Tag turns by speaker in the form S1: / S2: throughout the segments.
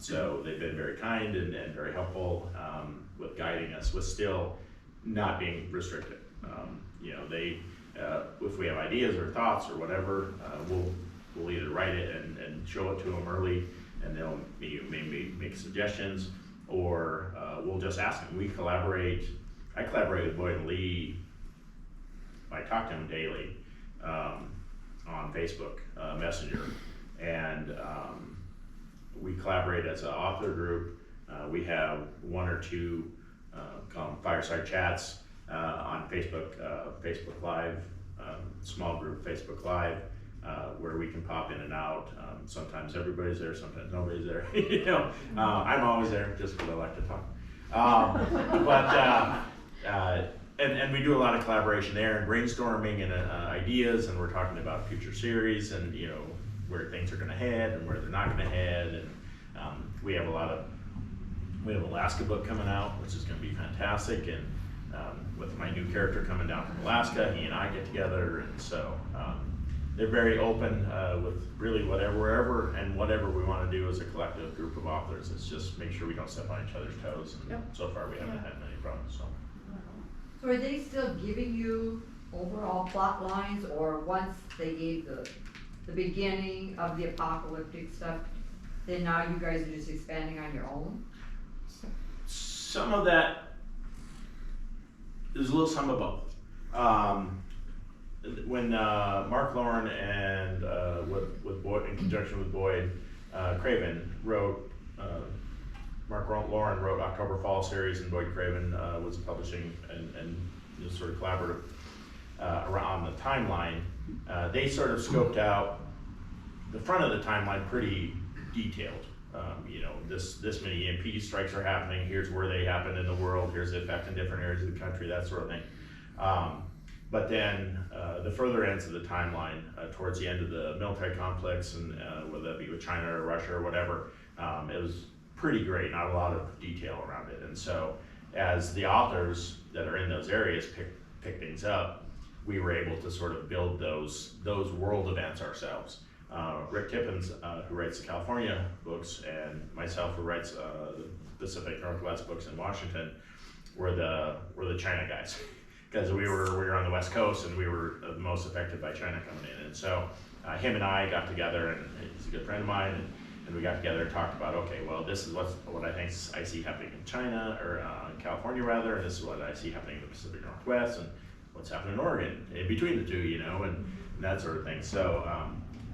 S1: So they've been very kind and very helpful with guiding us, with still not being restricted. You know, they, if we have ideas or thoughts or whatever, we'll either write it and show it to them early, and they'll maybe make suggestions, or we'll just ask them. We collaborate. I collaborate with Boyd and Lee. I talk to him daily on Facebook Messenger, and we collaborate as an author group. We have one or two called fireside chats on Facebook, Facebook Live, small group Facebook Live, where we can pop in and out. Sometimes everybody's there, sometimes nobody's there. You know, I'm always there just because I like to talk. And we do a lot of collaboration there and brainstorming and ideas, and we're talking about future series and, you know, where things are going to head and where they're not going to head. And we have an Alaska book coming out, which is going to be fantastic. And with my new character coming down from Alaska, he and I get together, and so they're very open with really whatever we want to do as a collective group of authors. It's just make sure we don't step on each other's toes. And so far we haven't had many problems.
S2: So are they still giving you overall plot lines, or once they gave the beginning of the apocalyptic stuff, then now you guys are just expanding on your own?
S1: Some of that, there's a little some of both. When Mark Lauren and with Boyd, in conjunction with Boyd Craven, wrote, Mark Lauren wrote October Fall series, and Boyd Craven was publishing and you know, sort of collaborative around the timeline. They sort of scoped out the front of the timeline pretty detailed. You know, this many EMP strikes are happening, here's where they happen in the world, here's the effect in different areas of the country, that sort of thing. But then the further ends of the timeline, towards the end of the military conflicts, and whether that be with China or Russia or whatever, it was pretty great, not a lot of detail around it. And so as the authors that are in those areas pick things up, we were able to sort of build those world events ourselves. Rick Tippins, who writes the California books, and myself, who writes the Pacific Northwest books in Washington, were the China guys, because we were on the West Coast and we were the most affected by China coming in. And so him and I got together, and he's a good friend of mine, and we got together and talked about, okay, well, this is what I see happening in China, or in California rather, and this is what I see happening in the Pacific Northwest, and what's happening in Oregon, in between the two, you know, and that sort of thing. So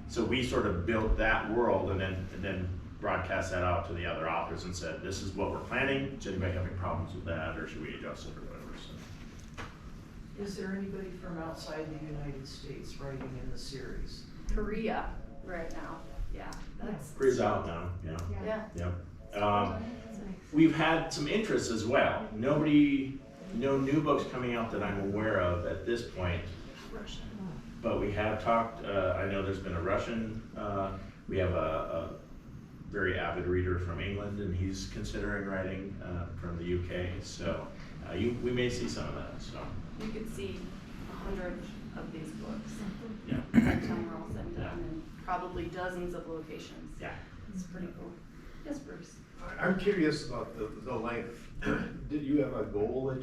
S1: so we sort of built that world, and then broadcast that out to the other authors and said, this is what we're planning. Does anybody have any problems with that, or should we adjust it or whatever? So.
S3: Is there anybody from outside the United States writing in the series?
S4: Korea right now. Yeah, that's
S1: Korea's out now. Yeah. We've had some interest as well. No new books coming out that I'm aware of at this point.
S4: Russian.
S1: But we have talked, I know there's been a Russian, we have a very avid reader from England, and he's considering writing from the UK, so we may see some of that. So
S4: You could see 100 of these books
S1: yeah.
S4: by the time we're all said and done, and probably dozens of locations.
S1: Yeah.
S4: It's pretty cool. Yes, Bruce?
S5: I'm curious about the length. Did you have a goal that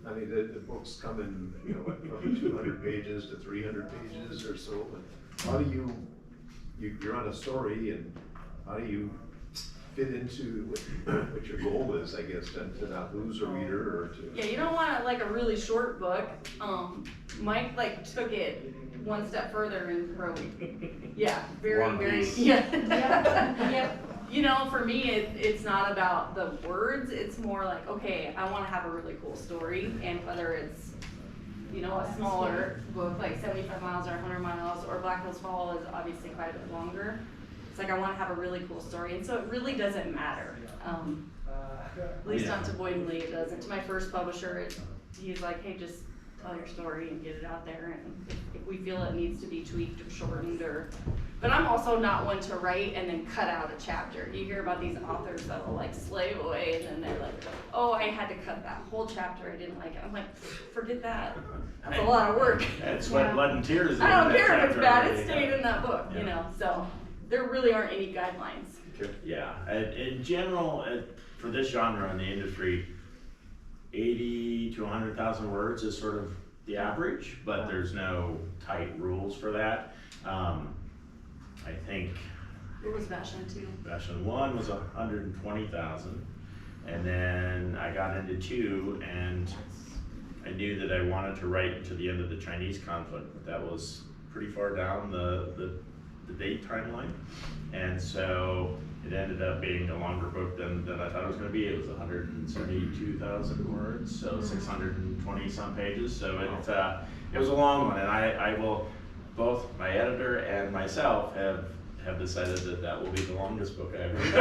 S5: I mean, the books come in, you know, what, from 200 pages to 300 pages or so, and how do you're on a story, and how do you fit into what your goal is, I guess, to not lose a reader, or to...
S4: Yeah, you don't want like a really short book. Mike took it one step further and wrote, yeah, very, yeah. You know, for me, it's not about the words. It's more like, okay, I want to have a really cool story, and whether it's, you know, a smaller book like 75 miles or 100 miles, or Black Hills Fall is obviously quite a bit longer. It's like I want to have a really cool story, and so it really doesn't matter. At least not to Boyd and Lee, it doesn't. To my first publisher, he's like, hey, just tell your story and get it out there, and if we feel it needs to be tweaked or shortened, or... But I'm also not one to write and then cut out a chapter. You hear about these authors that will like slave away, and then they're like, oh, I had to cut that whole chapter, I didn't like it. I'm like, forget that. That's a lot of work.
S1: That's sweat, blood, and tears.
S4: I don't care if it's bad, it stayed in that book, you know, so there really aren't any guidelines.
S5: Okay.
S1: Yeah, in general, for this genre in the industry, 80 to 100,000 words is sort of the average, but there's no tight rules for that. I think
S4: What was Vashon 2?
S1: Vashon 1 was 120,000, and then I got into 2, and I knew that I wanted to write to the end of the Chinese conflict, but that was pretty far down the date timeline, and so it ended up being a longer book than I thought it was going to be. It was 172,000 words, so 620 some pages. So it was a long one, and I will, both my editor and myself have decided that will be the longest book I ever written.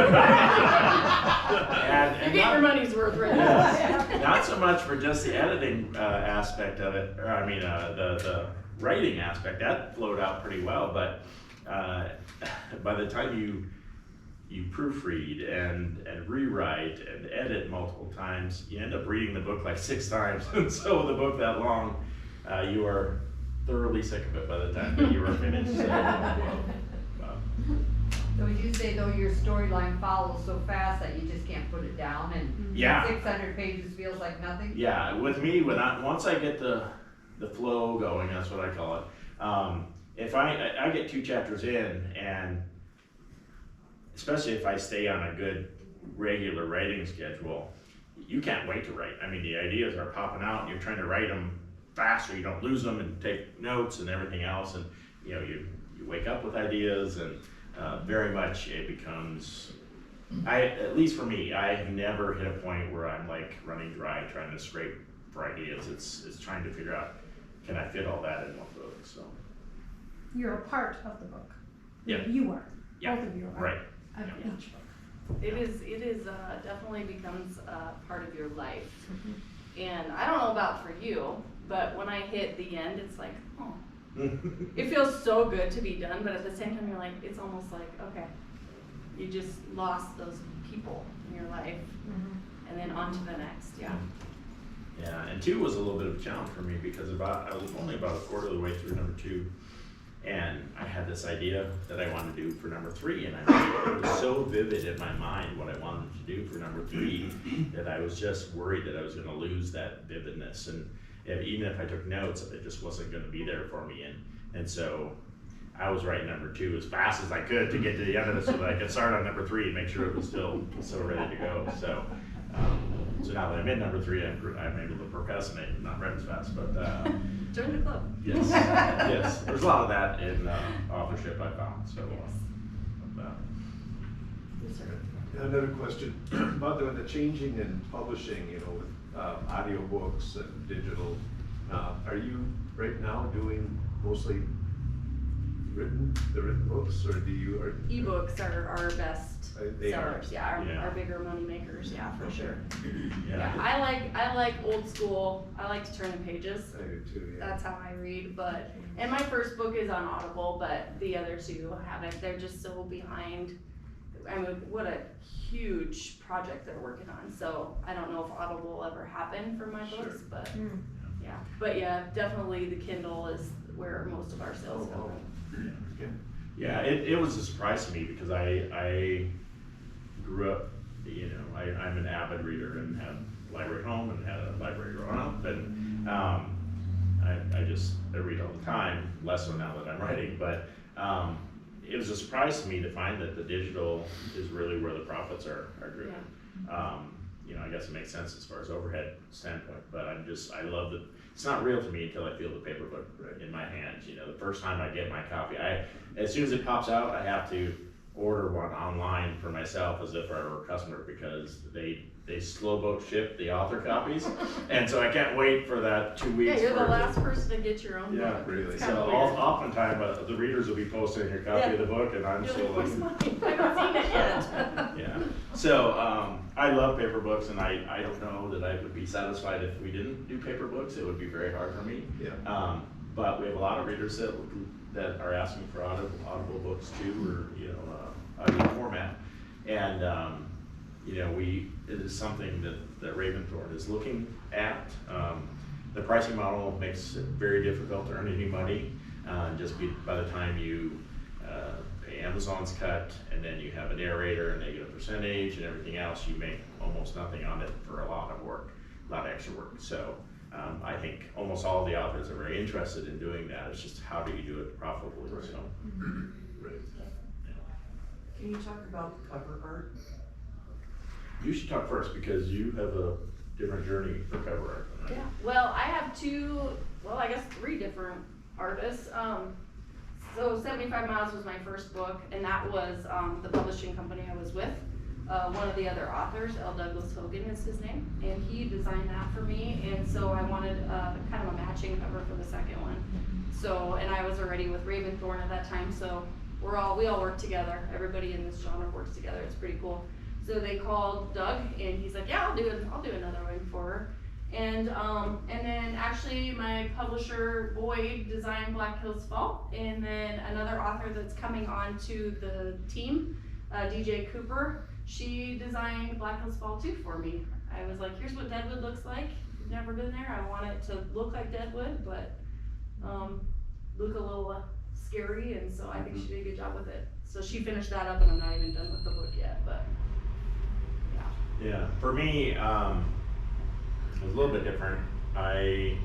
S4: You get your money's worth right now.
S1: Yes. Not so much for just the editing aspect of it, or I mean the writing aspect, that flowed out pretty well, but by the time you proofread and rewrite and edit multiple times, you end up reading the book like 6 times. And so with a book that long, you are thoroughly sick of it by the time that you are finished.
S2: So would you say though your storyline follows so fast that you just can't put it down and
S1: Yeah.
S2: 600 pages feels like nothing?
S1: Yeah, with me, once I get the flow going, that's what I call it. If I get 2 chapters in, and especially if I stay on a good regular writing schedule, you can't wait to write. I mean, the ideas are popping out, and you're trying to write them fast so you don't lose them and take notes and everything else. And you wake up with ideas, and very much it becomes. At least for me, I have never hit a point where I'm like running dry trying to scrape for ideas. It's trying to figure out, can I fit all that in one book? So.
S6: You're a part of the book.
S1: Yeah.
S6: You are.
S1: Yeah.
S6: Both of you are.
S1: Right.
S6: Of
S1: Yeah.
S6: each book.
S4: It is definitely becomes part of your life. And I don't know about for you, but when I hit the end, it's like, oh, it feels so good to be done, but at the same time, you're like, it's almost like, okay, you just lost those people in your life, and then on to the next, yeah.
S1: Yeah, and 2 was a little bit of a challenge for me because I was only about a quarter of the way through number 2, and I had this idea that I wanted to do for number 3, and it was so vivid in my mind what I wanted to do for number 3 that I was just worried that I was going to lose that vividness, and even if I took notes, it just wasn't going to be there for me, and so I was writing number 2 as fast as I could to get to the end of it so that I could start on number 3 and make sure it was still ready to go. So now that I'm in number 3, I'm able to procrastinate and not write as fast. But
S4: Join the club.
S1: yes, yes, there's a lot of that in authorship I found. So
S4: Yes, sir.
S5: Another question about the changing in publishing, with audiobooks and digital. Are you right now doing mostly the written books, or do you?
S4: Ebooks are our best
S5: They are.
S4: sellers, yeah,
S1: Yeah.
S4: our bigger money makers, yeah, for sure.
S1: yeah.
S4: I like old school. I like to turn the pages.
S5: I do too, yeah.
S4: That's how I read, and my first book is on Audible, but the other 2 haven't. They're just so behind. I mean, what a huge project they're working on. So I don't know if Audible will ever happen for my books,
S5: Sure.
S4: but yeah, definitely the Kindle is where most of our sales
S5: Oh, wow.
S4: come.
S5: Okay.
S1: Yeah, it was a surprise to me because I grew up, I'm an avid reader and had a library at home and had a library growing up, and I read all the time, less so now that I'm writing, but it was a surprise to me to find that the digital is really where the profits are driven. I guess it makes sense as far as overhead standpoint, but I love that. It's not real to me until I feel the paper book in my hands. The first time I get my copy, as soon as it pops out, I have to order one online for myself as if I were a customer, because they slow boat ship the author copies, and so I can't wait for that 2 weeks.
S4: Yeah, you're the last person to get your own
S1: Yeah,
S4: book.
S5: really.
S4: It's
S1: So
S4: kinda weird.
S1: oftentimes the readers will be posting your copy of the book, and I'm
S4: You're
S1: still
S4: like, where's
S1: like,
S4: mine? I haven't seen it yet.
S1: yeah. So I love paper books, and I don't know that I would be satisfied if we didn't do paper books. It would be very hard for me.
S5: Yeah.
S1: But we have a lot of readers that are asking for audible books too, or audio format, and it is something that Raventhorn is looking at. The pricing model makes it very difficult to earn any money. By the time you Amazon's cut, and then you have a narrator and they get a percentage, and everything else, you make almost nothing on it for a lot of work, a lot of extra work. So I think almost all of the authors are very interested in doing that. It's just how do you do it profitably,
S5: Right.
S1: so.
S5: Right.
S3: Can you talk about the cover art?
S1: You should talk first, because you have a different journey for cover art than I do.
S4: Yeah, well, I have I guess 3 different artists. So 75 Miles was my first book, and that was the publishing company I was with. One of the other authors, L. Douglas Hogan is his name, and he designed that for me, and so I wanted kind of a matching cover for the second one. So, and I was already with Raven at that time, so we all work together. Everybody in this genre works together. It's pretty cool. So they called Doug, and he's like, yeah, I'll do another one for her. And then actually my publisher, Boyd, designed Black Hills Fall, and then another author that's coming on to the team, DJ Cooper, she designed Black Hills Fall too for me. I was like, here's what Deadwood looks like. You've never been there. I want it to look like Deadwood, but look a little scary, and so I think she did a good job with it. So she finished that up, and I'm not even done with the book yet, but yeah.
S1: Yeah, for me, it was a little bit different. I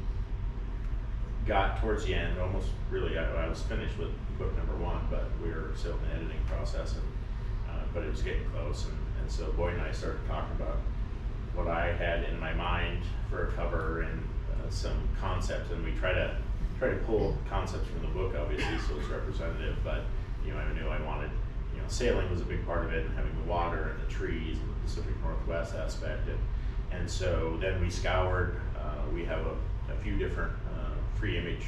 S1: got towards the end, almost really, I was finished with book number 1, but we were still in the editing process, and but it was getting close, and so Boyd and I started talking about what I had in my mind for a cover and some concepts, and we try to pull concepts from the book, obviously, so it's representative, but I knew I wanted, sailing was a big part of it, and having the water and the trees and the Pacific Northwest aspect, and so then we scoured. We have a few different free image,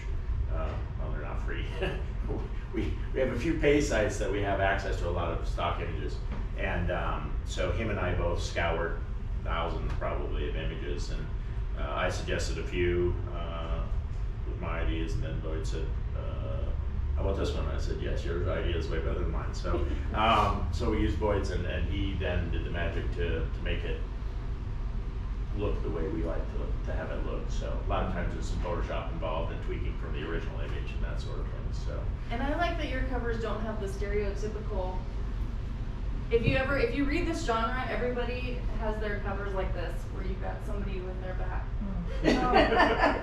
S1: well, they're not free. we have a few pay sites that we have access to a lot of stock images, and so him and I both scoured thousands probably of images, and I suggested a few with my ideas, and then Boyd said, how about this one? I said, yes, your idea is way better than mine. So so we used Boyd's, and he then did the magic to make it look the way we like to have it look. So a lot of times there's some Photoshop involved and tweaking from the original image and that sort of thing. So. And
S4: I like that your covers don't have the stereotypical. If you read this genre, everybody has their covers like this, where you've got somebody with their back. It's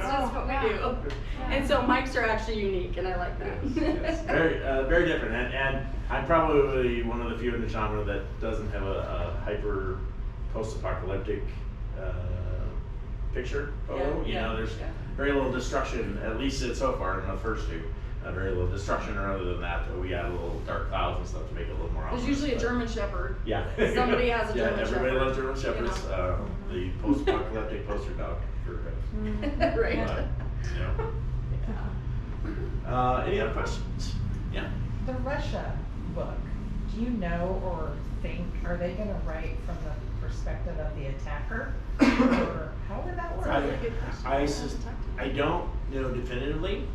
S4: just what we do. And so Mike's are actually unique, and I like that.
S1: Yes. Very different, and I'm probably one of the few in the genre that doesn't have a hyper post-apocalyptic picture photo. There's very little destruction, at least so far in the first 2. Very little destruction, or other than that, we add a little dark clouds and stuff to make it a little more ominous.
S4: There's usually a German Shepherd.
S1: Yeah.
S4: Somebody has a German Shepherd.
S1: Everybody loves German Shepherds. The post-apocalyptic poster dog.
S4: Right.
S1: Any other questions? Yeah.
S7: The Russia book, do you know or think, are they gonna write from the perspective of the attacker? Or how would that work?
S1: I don't know definitively.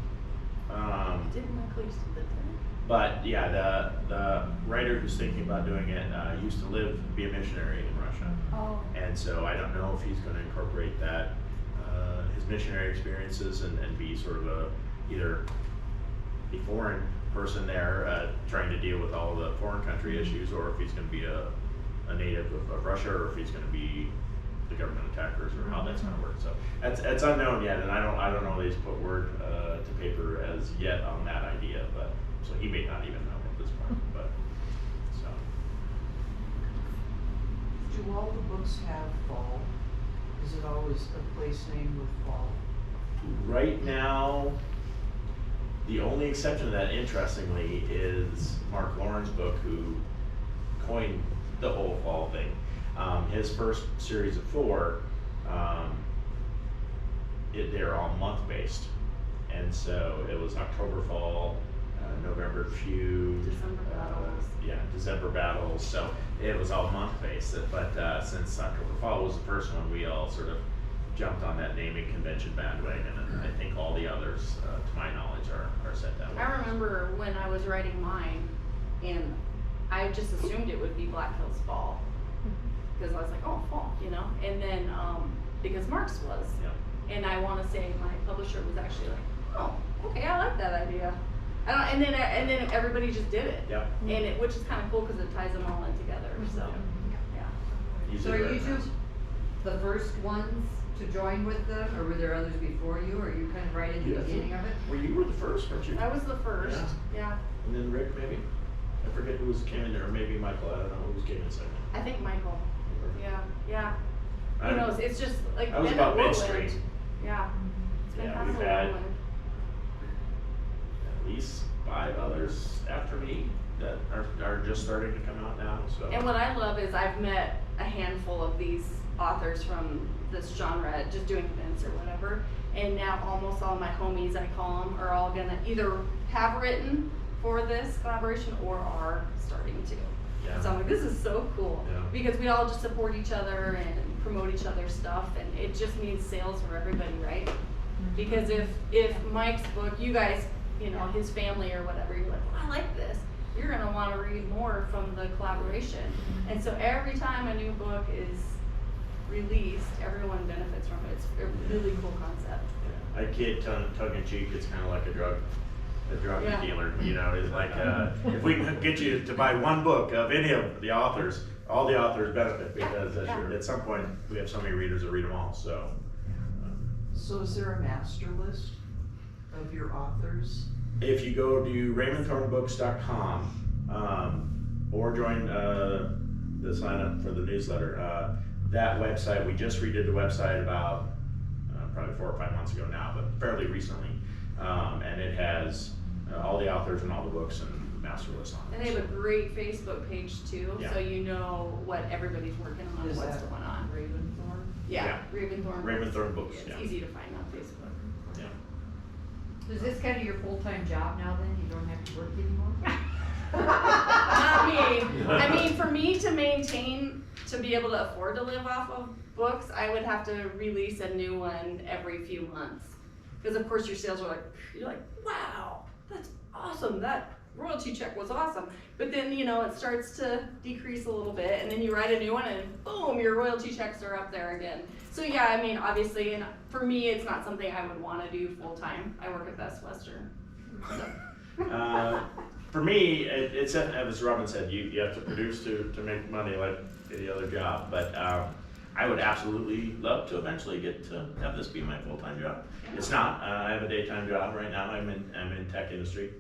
S1: But yeah, the writer who's thinking about doing it used to be a missionary in Russia.
S6: Oh.
S1: And so I don't know if he's going to incorporate that, his missionary experiences, and be sort of either a foreign person there trying to deal with all the foreign country issues, or if he's going to be a native of Russia, or if he's going to be the government attackers, or how that's going to work. So it's unknown yet, and I don't know that he's put word to paper as yet on that idea, but so he may not even know at this point. But so.
S3: Do all the books have fall? Is it always a place name with fall?
S1: Right now, the only exception to that, interestingly, is Mark Lauren's book, who coined the whole fall thing. His first series of 4, they're all month-based. And so it was October, fall, November, few.
S4: December battles.
S1: December battles. So it was all month-based. But since October, fall was the first one, we all sort of jumped on that naming convention bandwagon. And I think all the others, to my knowledge, are set that way.
S4: I remember when I was writing mine, and I just assumed it would be Black Hills Fall. Because I was like, oh, fall, and then because Mark's was, and I want to say my publisher was actually like, oh, okay, I like that idea, and then everybody just did it.
S1: Yep.
S4: And which is kinda cool, cause it ties them all in together, so, yeah.
S1: Easy
S2: So
S1: to
S2: are you
S1: recognize.
S2: two the first ones to join with them, or were there others before you, or are you kind of right at the
S1: Yeah.
S2: beginning of it?
S1: Well, you were the first, weren't you?
S4: I was the first, yeah.
S1: And then Rick, maybe? I forget who came in there, or maybe Michael, I don't know who came in second.
S4: I think Michael, yeah. You know, it's just like.
S1: I was
S4: been
S1: about
S4: a whirlwind.
S1: midstream.
S4: Yeah. It's been
S1: Yeah,
S4: kind of
S1: we've
S4: a
S1: had-
S4: whirlwind.
S1: At least 5 others after me that are just starting to come out now, so.
S4: And what I love is I've met a handful of these authors from this genre, just doing events or whatever. And now almost all my homies, I call them, are all gonna either have written for this collaboration or are starting to.
S1: Yeah.
S4: So I'm like, this is so cool.
S1: Yeah.
S4: Because we all just support each other and promote each other's stuff, and it just means sales for everybody, right? Because if Mike's book, you guys, you know, his family or whatever, you're like, well, I like this, you're gonna wanna read more from the collaboration. And so every time a new book is released, everyone benefits from it. It's a really cool concept.
S1: I kid tongue in cheek, it's kinda like a drug
S4: Yeah.
S1: dealer, you know, it's like, if we can get you to buy one book of any of the authors, all the authors benefit, because at some point, we have so many readers that read them all, so.
S3: So is there a master list of your authors?
S1: If you go to RaymondThornBooks.com, or join, the sign up for the newsletter, that website, we just redid the website about, probably 4 or 5 months ago now, but fairly recently. And it has all the authors and all the books and master list on it.
S4: And they have a great Facebook page too,
S1: Yeah.
S4: so you know what everybody's working on,
S3: Is
S4: what's
S3: that
S4: going on.
S3: Raventhorn?
S4: Yeah, Raventhorn.
S1: Raymond Thorn Books,
S4: It's
S1: yeah.
S4: easy to find on Facebook.
S1: Yeah.
S2: Is this kind of your full-time job now then? You don't have to work anymore?
S4: Not me. I mean, for me to maintain, to be able to afford to live off of books, I would have to release a new one every few months. Because of course your sales are like, you're like, wow, that's awesome, that royalty check was awesome. But then, you know, it starts to decrease a little bit, and then you write a new one and boom, your royalty checks are up there again. So yeah, I mean, obviously, and for me, it's not something I would wanna do full-time. I work at Best Western, so.
S1: For me, it's, as Robyn said, you have to produce to make money like any other job, but I would absolutely love to eventually get to have this be my full-time job. It's not, I have a daytime job right now, I'm in tech industry.